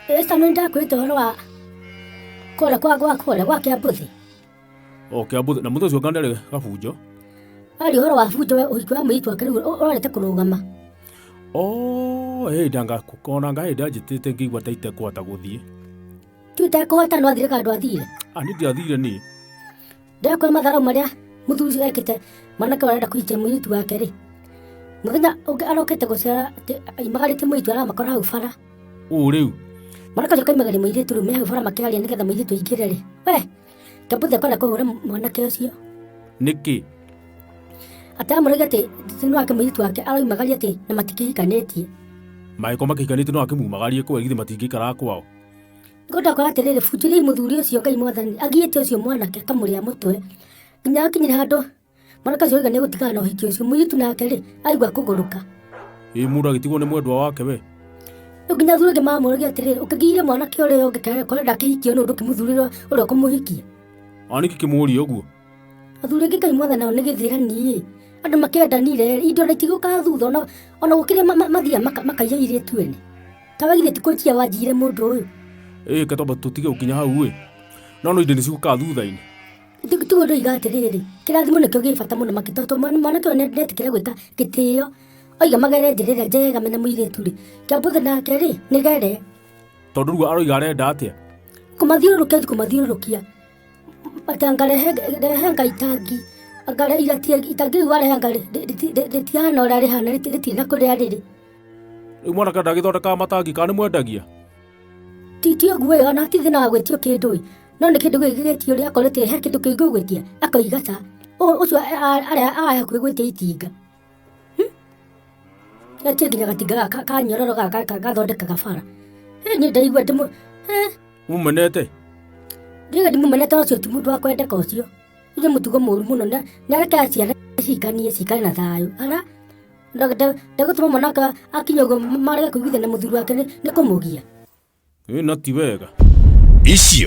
Esta no ndakwita horo wa kora kwa kia mbuthi. Okay, mbuthi na muthu ucio ngandere gafunjo. Ari horo wa funjo we uhikwa mwitu akariu orete kurugama. Ndanga kukona ngai ndajitite ngigwa taite kwata guthie. Tuite kuhota no athire kandu athire. Ani ndiathire ni. Ndakwa matharo maria muthuzi ekite manake warenda kuikia mwitu wake ri. Muthenya ungi arokete gucera imagarite mwitu ara makora hau bara. Riu. Manake joka imagari mwitu riu me hau bara makiaria nigetha mwitu ingire ri. We. Kabuthe kona kuhura mwanake ucio. Niki. Atamurege ati sinu wake mwitu wake aroimagaria ati na matikihikanetie. Maiko makihikanite no akimumagarie kwa githi matingikara kwao. Ngoda kwa atirire bujuri muthuri ucio Ngai mwathani agiite ucio mwanake akamuria mutwe. Nginya akinyira handu manake ucio igane gutigana uhiki ucio mwitu nake ri aigwa kuguruka. Mundu agitigwo ni mwendwa wake we. Nginya thuri mamurege atirire ukigire mwanake uri ungikare kwa ndakihikio no ndukimuthurira uri kumuhikia. Aniki kimuri uguo. Athuri Ngai mwathani ni githirani. Andu makiendanire indo itiguka thutha ona gukire mathia makaiya iritu ene. Tawagire tikuchia wajire mundu uyu. Katomba tutige ukinya hau we. No indo niciguka thutha-ini. Tugo ndo igatiriri. Kirathimo nikio gibata muno makitoto mwanake netikire gwika gitio. Oiga magere njirira njega mena muiritu ri. Kiambuthe nake ri nigere. Tondu ruo aroiga arenda atia. Kumathiurukia. Atangare henga itangi. Agare itangi wale hangare ritiana ora rihana ritina kuria riri. Mwanake ndagithondeka matangi kana mwendagia. Titio gwe ona tithina gwetio kindu no ni kindu gigitio ria akorete he kindu kingu gwetia akoiga ta ucio aya kwigwetia itinga ati nginya gatinga kanyororo gathondeka gabara ni ndaigua ndimu mumenete ndiga ndimumenete ucio ti mundu akwendeka ucio ucio mutugo muru muno na reka ciana cikare na thayo ara ndagutuma mwanaka akinyogo marega kuiguithana muthuri wake ni kumugia. Na ti wega. Icio